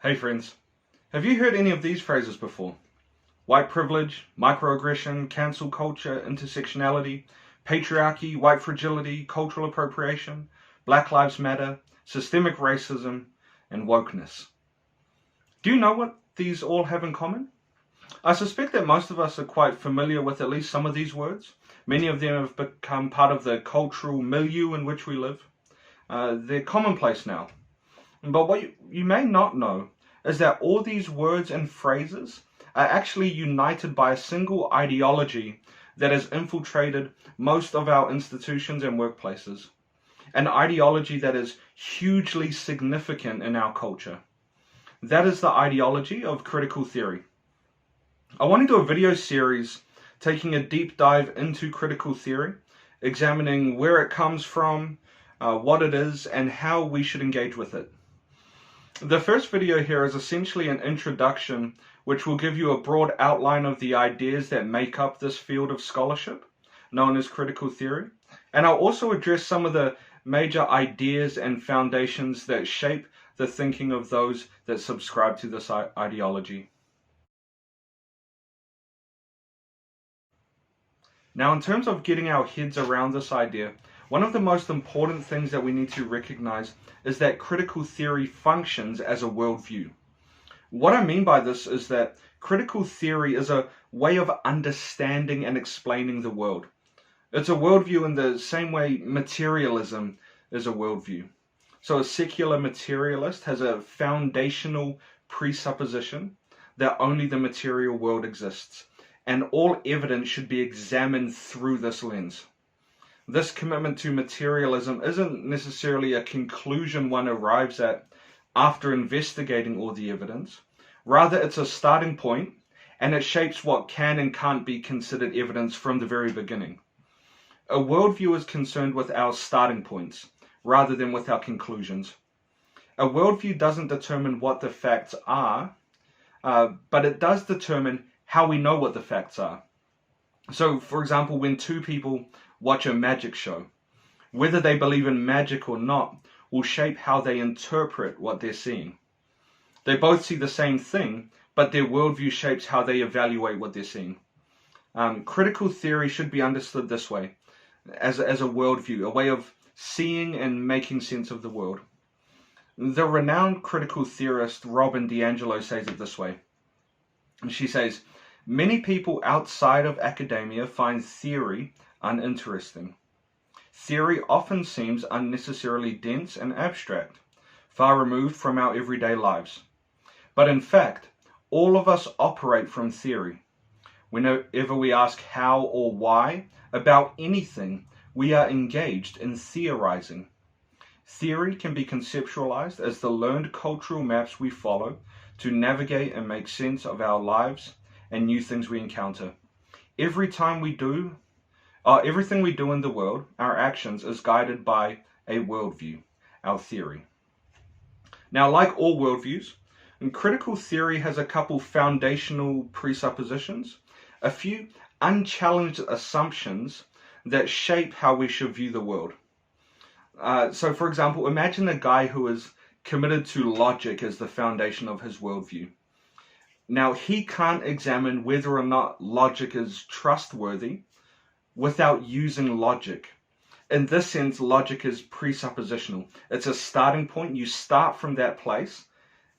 Hey friends, have you heard any of these phrases before? White privilege, microaggression, cancel culture, intersectionality, patriarchy, white fragility, cultural appropriation, Black Lives Matter, systemic racism, and wokeness. Do you know what these all have in common? I suspect that most of us are quite familiar with at least some of these words. Many of them have become part of the cultural milieu in which we live. They're commonplace now. But what you may not know is that all these words and phrases are actually united by a single ideology that has infiltrated most of our institutions and workplaces. An ideology that is hugely significant in our culture. That is the ideology of critical theory. I want to do a video series taking a deep dive into critical theory, examining where it comes from, what it is, and how we should engage with it. The first video here is essentially an introduction which will give you a broad outline of the ideas that make up this field of scholarship, known as critical theory. And I'll also address some of the major ideas and foundations that shape the thinking of those that subscribe to this ideology. Now, in terms of getting our heads around this idea, one of the most important things that we need to recognize is that critical theory functions as a worldview. What I mean by this is that critical theory is a way of understanding and explaining the world. It's a worldview in the same way materialism is a worldview. So a secular materialist has a foundational presupposition that only the material world exists, and all evidence should be examined through this lens. This commitment to materialism isn't necessarily a conclusion one arrives at after investigating all the evidence. Rather, it's a starting point, and it shapes what can and can't be considered evidence from the very beginning. A worldview is concerned with our starting points, rather than with our conclusions. A worldview doesn't determine what the facts are, but it does determine how we know what the facts are. So, for example, when two people watch a magic show, whether they believe in magic or not will shape how they interpret what they're seeing. They both see the same thing, but their worldview shapes how they evaluate what they're seeing. Critical theory should be understood this way, as a worldview, a way of seeing and making sense of the world. The renowned critical theorist Robin DiAngelo says it this way. She says, "Many people outside of academia find theory uninteresting. Theory often seems unnecessarily dense and abstract, far removed from our everyday lives. But in fact, all of us operate from theory. Whenever we ask how or why about anything, we are engaged in theorizing. Theory can be conceptualized as the learned cultural maps we follow to navigate and make sense of our lives and new things we encounter. Everything we do in the world, our actions, is guided by a worldview, our theory." Now, like all worldviews, critical theory has a couple foundational presuppositions, a few unchallenged assumptions that shape how we should view the world. So, for example, imagine a guy who is committed to logic as the foundation of his worldview. Now, he can't examine whether or not logic is trustworthy without using logic. In this sense, logic is presuppositional. It's a starting point. You start from that place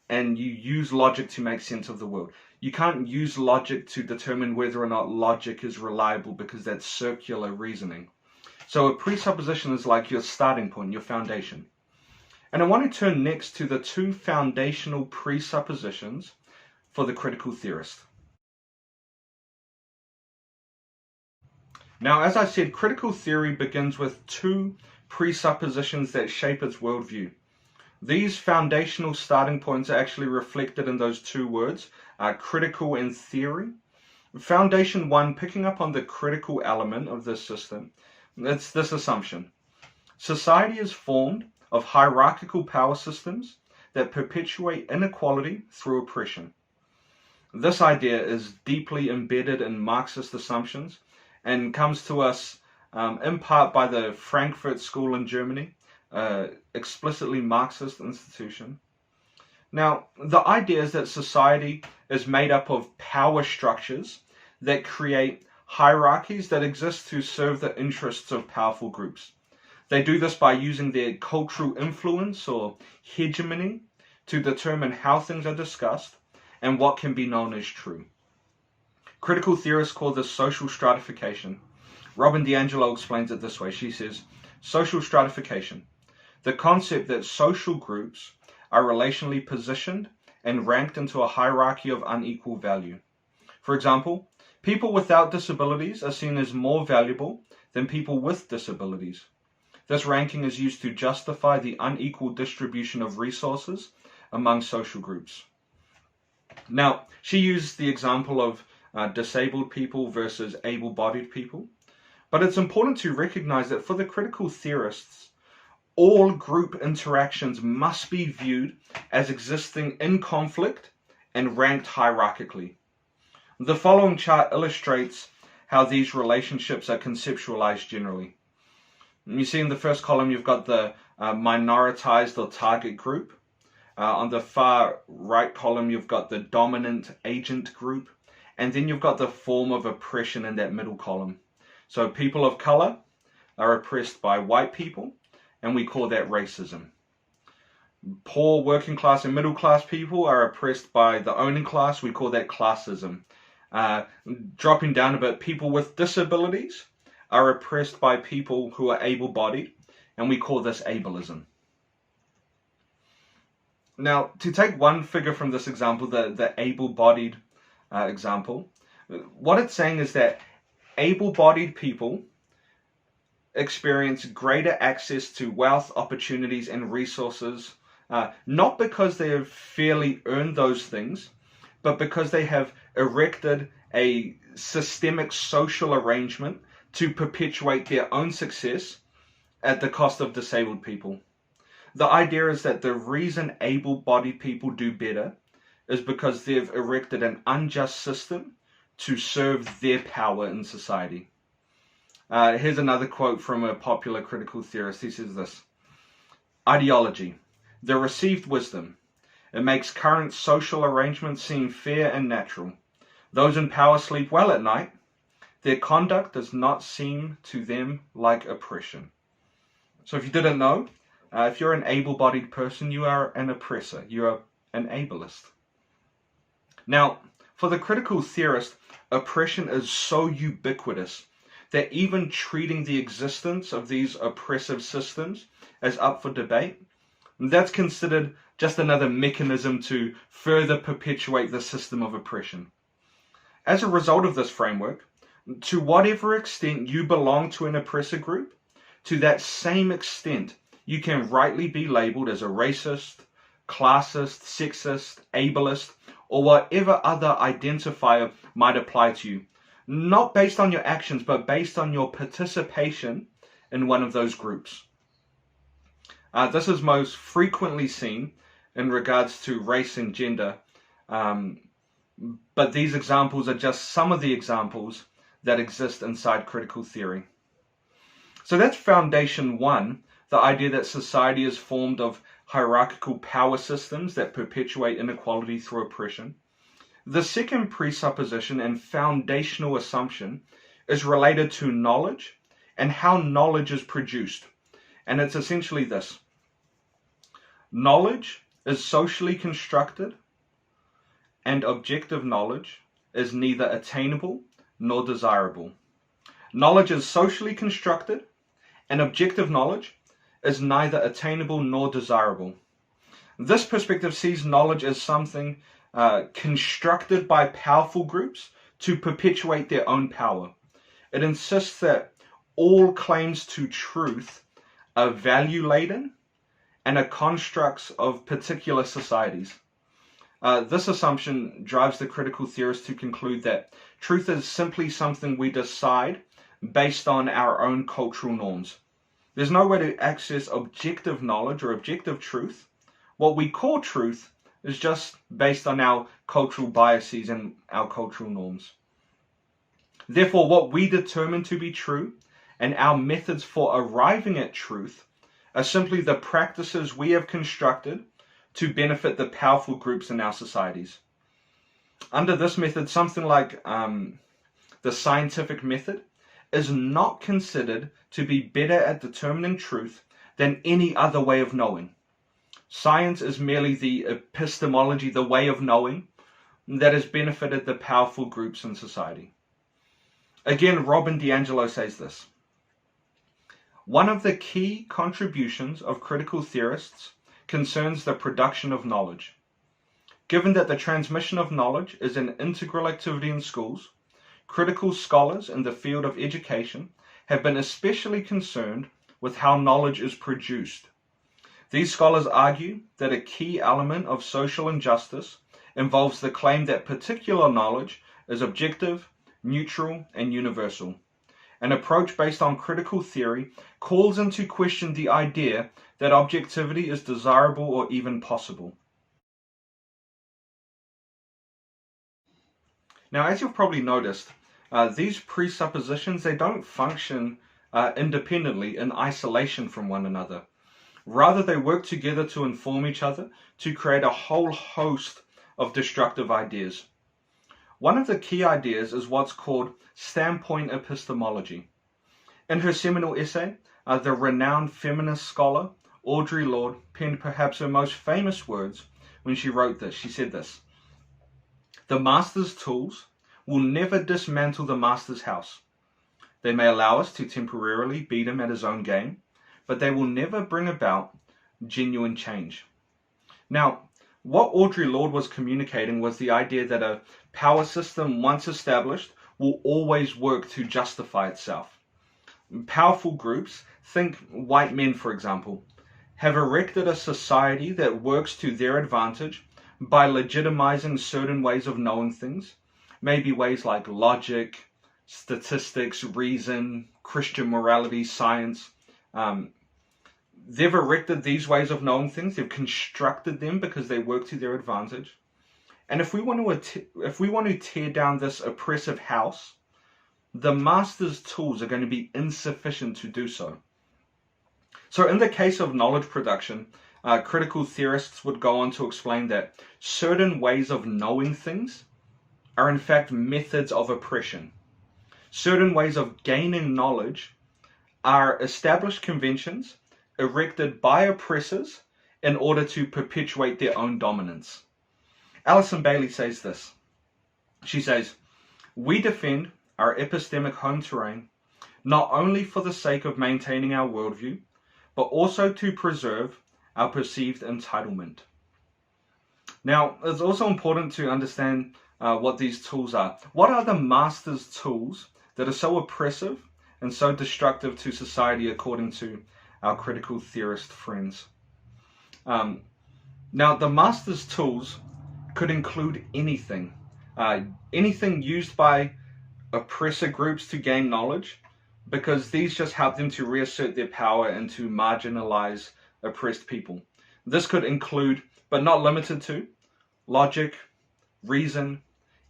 and you use logic to make sense of the world. You can't use logic to determine whether or not logic is reliable because that's circular reasoning. So a presupposition is like your starting point, your foundation. And I want to turn next to the two foundational presuppositions for the critical theorist. Now, as I said, critical theory begins with two presuppositions that shape its worldview. These foundational starting points are actually reflected in those two words, critical and theory. Foundation one, picking up on the critical element of this system, it's this assumption. Society is formed of hierarchical power systems that perpetuate inequality through oppression. This idea is deeply embedded in Marxist assumptions and comes to us in part by the Frankfurt School in Germany, explicitly Marxist institution. Now, the idea is that society is made up of power structures that create hierarchies that exist to serve the interests of powerful groups. They do this by using their cultural influence or hegemony to determine how things are discussed and what can be known as true. Critical theorists call this social stratification. Robin DiAngelo explains it this way. She says, social stratification, the concept that social groups are relationally positioned and ranked into a hierarchy of unequal value. For example, people without disabilities are seen as more valuable than people with disabilities. This ranking is used to justify the unequal distribution of resources among social groups. Now, she used the example of disabled people versus able-bodied people, but it's important to recognize that for the critical theorists, all group interactions must be viewed as existing in conflict and ranked hierarchically. The following chart illustrates how these relationships are conceptualized generally. You see in the first column you've got the minoritized or target group. On the far right column you've got the dominant agent group, and then you've got the form of oppression in that middle column. So people of color are oppressed by white people, and we call that racism. Poor working class and middle class people are oppressed by the owning class, we call that classism. Dropping down a bit, people with disabilities are oppressed by people who are able-bodied, and we call this ableism. Now, to take one figure from this example, the able-bodied example, what it's saying is that able-bodied people experience greater access to wealth, opportunities, and resources, not because they have fairly earned those things, but because they have erected a systemic social arrangement to perpetuate their own success at the cost of disabled people. The idea is that the reason able-bodied people do better is because they've erected an unjust system to serve their power in society. Here's another quote from a popular critical theorist. He says this: ideology, the received wisdom. It makes current social arrangements seem fair and natural. Those in power sleep well at night. Their conduct does not seem to them like oppression. So if you didn't know, if you're an able-bodied person, you are an oppressor. You are an ableist. Now, for the critical theorist, oppression is so ubiquitous that even treating the existence of these oppressive systems as up for debate, that's considered just another mechanism to further perpetuate the system of oppression. As a result of this framework, to whatever extent you belong to an oppressor group, to that same extent you can rightly be labeled as a racist, classist, sexist, ableist, or whatever other identifier might apply to you, not based on your actions, but based on your participation in one of those groups. This is most frequently seen in regards to race and gender, but these examples are just some of the examples that exist inside critical theory. So that's foundation one, the idea that society is formed of hierarchical power systems that perpetuate inequality through oppression. The second presupposition and foundational assumption is related to knowledge and how knowledge is produced. And it's essentially this: knowledge is socially constructed, and objective knowledge is neither attainable nor desirable. Knowledge is socially constructed, and objective knowledge is neither attainable nor desirable. This perspective sees knowledge as something constructed by powerful groups to perpetuate their own power. It insists that all claims to truth are value-laden and are constructs of particular societies. This assumption drives the critical theorist to conclude that truth is simply something we decide based on our own cultural norms. There's no way to access objective knowledge or objective truth. What we call truth is just based on our cultural biases and our cultural norms. Therefore, what we determine to be true and our methods for arriving at truth are simply the practices we have constructed to benefit the powerful groups in our societies. Under this method, something like the scientific method is not considered to be better at determining truth than any other way of knowing. Science is merely the epistemology, the way of knowing, that has benefited the powerful groups in society. Again, Robin DiAngelo says this: one of the key contributions of critical theorists concerns the production of knowledge. Given that the transmission of knowledge is an integral activity in schools, critical scholars in the field of education have been especially concerned with how knowledge is produced. These scholars argue that a key element of social injustice involves the claim that particular knowledge is objective, neutral, and universal. An approach based on critical theory calls into question the idea that objectivity is desirable or even possible. Now, as you've probably noticed, these presuppositions, they don't function independently in isolation from one another. Rather, they work together to inform each other to create a whole host of destructive ideas. One of the key ideas is what's called standpoint epistemology. In her seminal essay, the renowned feminist scholar Audre Lorde penned perhaps her most famous words when she wrote this. She said this: "The master's tools will never dismantle the master's house. They may allow us to temporarily beat him at his own game, but they will never bring about genuine change." Now, what Audre Lorde was communicating was the idea that a power system once established will always work to justify itself. Powerful groups, think white men for example, have erected a society that works to their advantage by legitimizing certain ways of knowing things, maybe ways like logic, statistics, reason, Christian morality, science. They've erected these ways of knowing things, they've constructed them because they work to their advantage. And if we want to tear down this oppressive house, the master's tools are going to be insufficient to do so. So in the case of knowledge production, critical theorists would go on to explain that certain ways of knowing things are in fact methods of oppression. Certain ways of gaining knowledge are established conventions erected by oppressors in order to perpetuate their own dominance. Alison Bailey says this. She says, "We defend our epistemic home terrain not only for the sake of maintaining our worldview, but also to preserve our perceived entitlement." Now, it's also important to understand what these tools are. What are the master's tools that are so oppressive and so destructive to society according to our critical theorist friends? Now, the master's tools could include anything. Anything used by oppressor groups to gain knowledge, because these just help them to reassert their power and to marginalize oppressed people. This could include, but not limited to, logic, reason,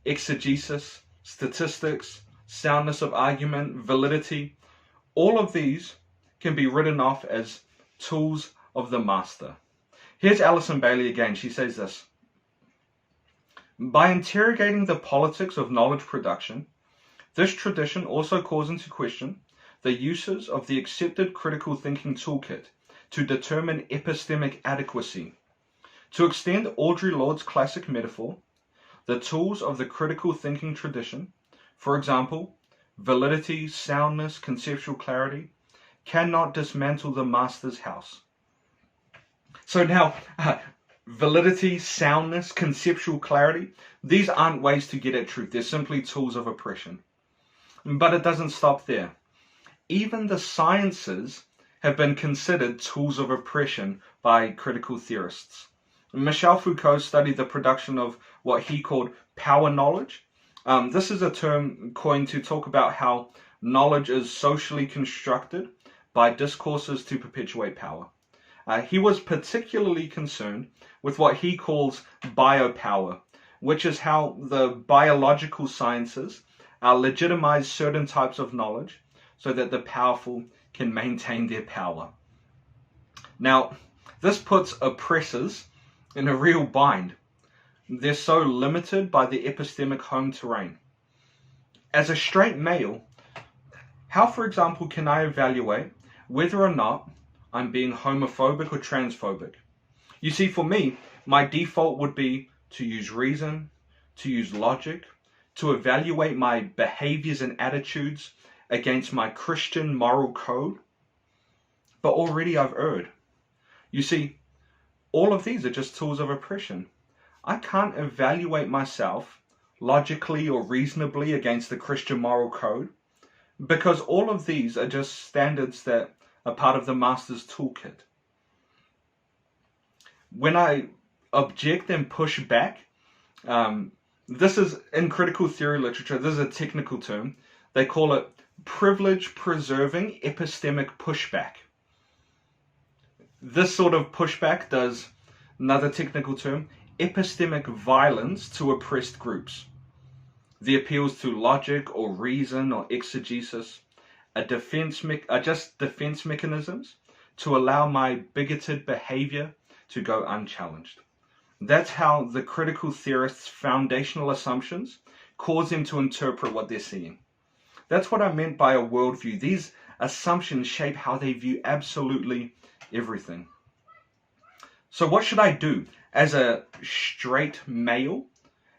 exegesis, statistics, soundness of argument, validity. All of these can be written off as tools of the master. Here's Alison Bailey again. She says this: "By interrogating the politics of knowledge production, this tradition also calls into question the uses of the accepted critical thinking toolkit to determine epistemic adequacy. To extend Audre Lorde's classic metaphor, the tools of the critical thinking tradition, for example, validity, soundness, conceptual clarity, cannot dismantle the master's house." So now, validity, soundness, conceptual clarity, these aren't ways to get at truth. They're simply tools of oppression. But it doesn't stop there. Even the sciences have been considered tools of oppression by critical theorists. Michel Foucault studied the production of what he called power knowledge. This is a term coined to talk about how knowledge is socially constructed by discourses to perpetuate power. He was particularly concerned with what he calls biopower, which is how the biological sciences legitimize certain types of knowledge so that the powerful can maintain their power. Now, this puts oppressors in a real bind. They're so limited by the epistemic home terrain. As a straight male, how, for example, can I evaluate whether or not I'm being homophobic or transphobic? You see, for me, my default would be to use reason, to use logic, to evaluate my behaviors and attitudes against my Christian moral code. But already I've erred. You see, all of these are just tools of oppression. I can't evaluate myself logically or reasonably against the Christian moral code because all of these are just standards that are part of the master's toolkit. When I object and push back, this is in critical theory literature, this is a technical term. They call it privilege preserving epistemic pushback. This sort of pushback does, another technical term, epistemic violence to oppressed groups. The appeals to logic or reason or exegesis are just defense mechanisms to allow my bigoted behavior to go unchallenged. That's how the critical theorists' foundational assumptions cause them to interpret what they're seeing. That's what I meant by a worldview. These assumptions shape how they view absolutely everything. So what should I do as a straight male?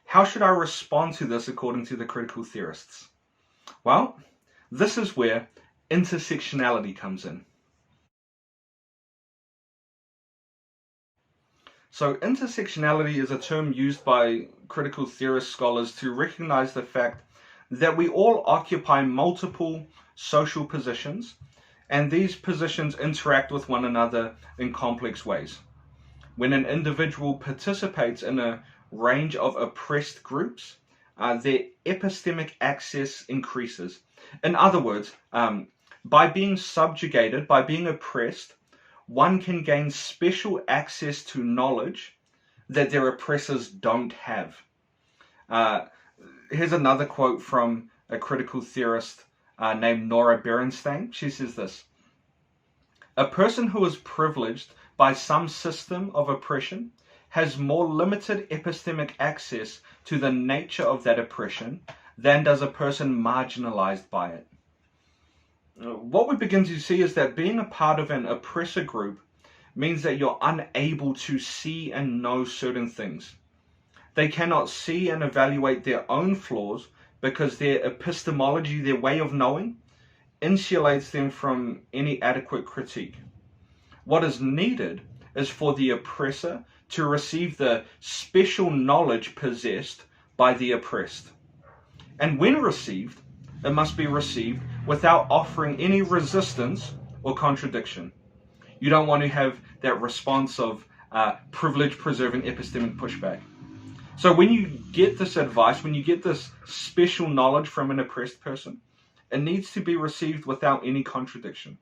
How should I respond to this according to the critical theorists? Well, this is where intersectionality comes in. So intersectionality is a term used by critical theorist scholars to recognize the fact that we all occupy multiple social positions, and these positions interact with one another in complex ways. When an individual participates in a range of oppressed groups, their epistemic access increases. In other words, by being subjugated, by being oppressed, one can gain special access to knowledge that their oppressors don't have. Here's another quote from a critical theorist named Nora Berenstain. She says this: "A person who is privileged by some system of oppression has more limited epistemic access to the nature of that oppression than does a person marginalized by it." What we begin to see is that being a part of an oppressor group means that you're unable to see and know certain things. They cannot see and evaluate their own flaws because their epistemology, their way of knowing, insulates them from any adequate critique. What is needed is for the oppressor to receive the special knowledge possessed by the oppressed. And when received, it must be received without offering any resistance or contradiction. You don't want to have that response of privilege-preserving epistemic pushback. So when you get this advice, when you get this special knowledge from an oppressed person, it needs to be received without any contradiction.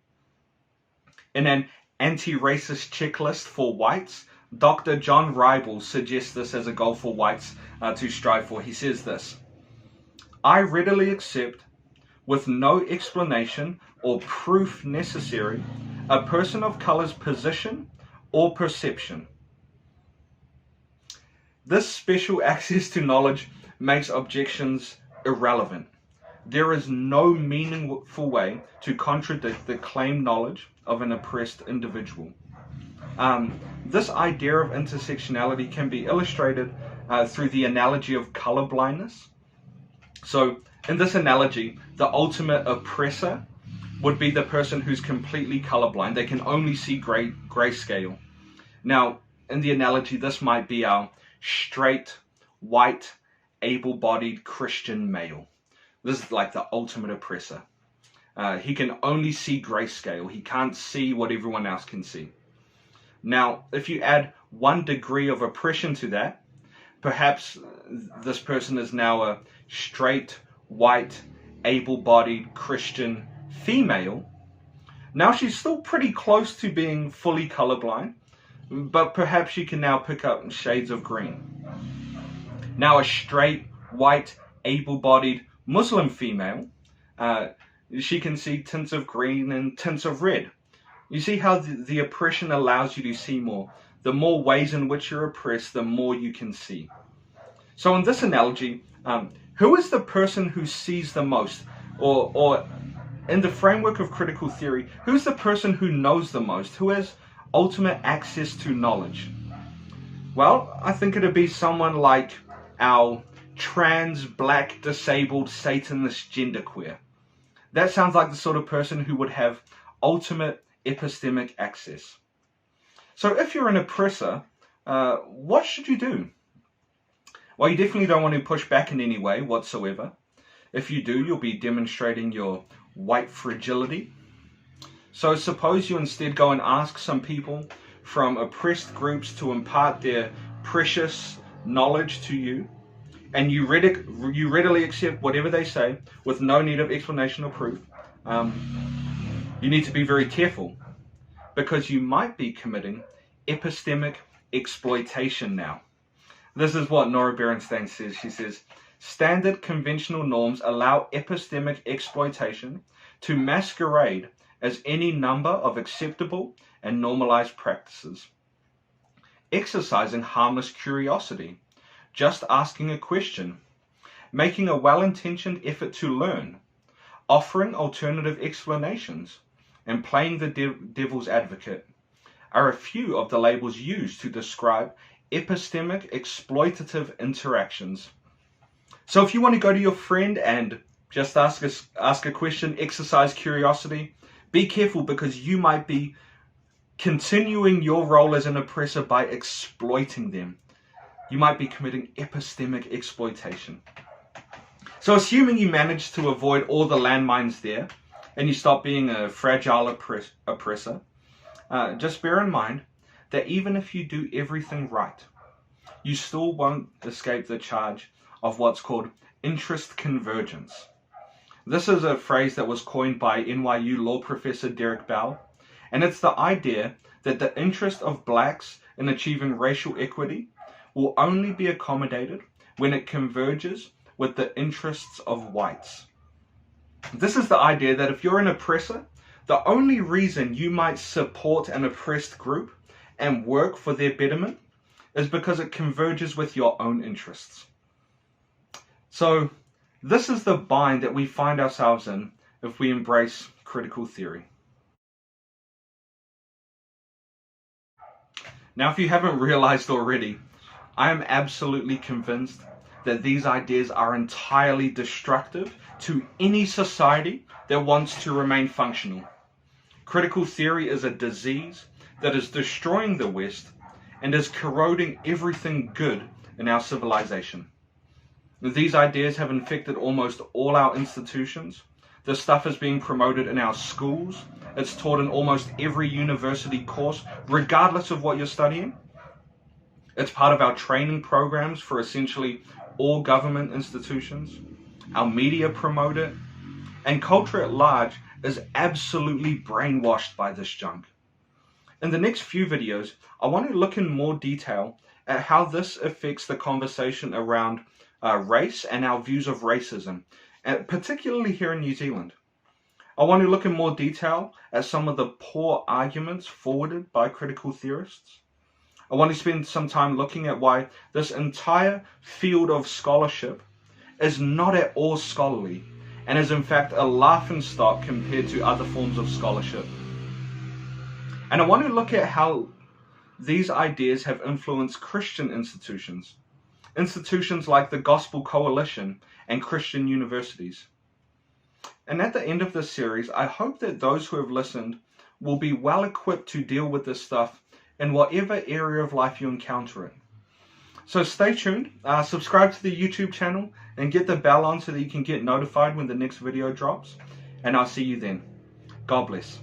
In an anti-racist checklist for whites, Dr. John Ribel suggests this as a goal for whites to strive for. He says this: "I readily accept, with no explanation or proof necessary, a person of color's position or perception." This special access to knowledge makes objections irrelevant. There is no meaningful way to contradict the claimed knowledge of an oppressed individual. This idea of intersectionality can be illustrated through the analogy of color blindness. So in this analogy, the ultimate oppressor would be the person who's completely colorblind. They can only see grayscale. Now, in the analogy, this might be our straight, white, able-bodied Christian male. This is like the ultimate oppressor. He can only see grayscale. He can't see what everyone else can see. Now, if you add 1 degree of oppression to that, perhaps this person is now a straight, white, able-bodied Christian female. Now she's still pretty close to being fully colorblind, but perhaps she can now pick up shades of green. Now a straight, white, able-bodied Muslim female, she can see tints of green and tints of red. You see how the oppression allows you to see more. The more ways in which you're oppressed, the more you can see. So in this analogy, who is the person who sees the most? Or in the framework of critical theory, who's the person who knows the most? Who has ultimate access to knowledge? Well, I think it'd be someone like our trans, black, disabled, Satanist, genderqueer. That sounds like the sort of person who would have ultimate epistemic access. So if you're an oppressor, what should you do? Well, you definitely don't want to push back in any way whatsoever. If you do, you'll be demonstrating your white fragility. So suppose you instead go and ask some people from oppressed groups to impart their precious knowledge to you, and you readily accept whatever they say with no need of explanation or proof. You need to be very careful, because you might be committing epistemic exploitation now. This is what Nora Berenstain says. She says, standard conventional norms allow epistemic exploitation to masquerade as any number of acceptable and normalized practices. Exercising harmless curiosity, just asking a question, making a well-intentioned effort to learn, offering alternative explanations, and playing the devil's advocate are a few of the labels used to describe epistemic exploitative interactions. So if you want to go to your friend and just ask a question, exercise curiosity, be careful, because you might be continuing your role as an oppressor by exploiting them. You might be committing epistemic exploitation. So assuming you manage to avoid all the landmines there, and you stop being a fragile oppressor, just bear in mind that even if you do everything right, you still won't escape the charge of what's called interest convergence. This is a phrase that was coined by NYU law professor Derek Bell, and it's the idea that the interest of blacks in achieving racial equity will only be accommodated when it converges with the interests of whites. This is the idea that if you're an oppressor, the only reason you might support an oppressed group and work for their betterment is because it converges with your own interests. So this is the bind that we find ourselves in if we embrace critical theory. Now, if you haven't realized already, I am absolutely convinced that these ideas are entirely destructive to any society that wants to remain functional. Critical theory is a disease that is destroying the West and is corroding everything good in our civilization. These ideas have infected almost all our institutions. This stuff is being promoted in our schools. It's taught in almost every university course, regardless of what you're studying. It's part of our training programs for essentially all government institutions. Our media promote it, and culture at large is absolutely brainwashed by this junk. In the next few videos, I want to look in more detail at how this affects the conversation around race and our views of racism, particularly here in New Zealand. I want to look in more detail at some of the poor arguments forwarded by critical theorists. I want to spend some time looking at why this entire field of scholarship is not at all scholarly and is in fact a laughingstock compared to other forms of scholarship. And I want to look at how these ideas have influenced Christian institutions like the Gospel Coalition and Christian universities. And at the end of this series, I hope that those who have listened will be well equipped to deal with this stuff in whatever area of life you encounter it. So stay tuned, subscribe to the YouTube channel, and get the bell on so that you can get notified when the next video drops. And I'll see you then. God bless.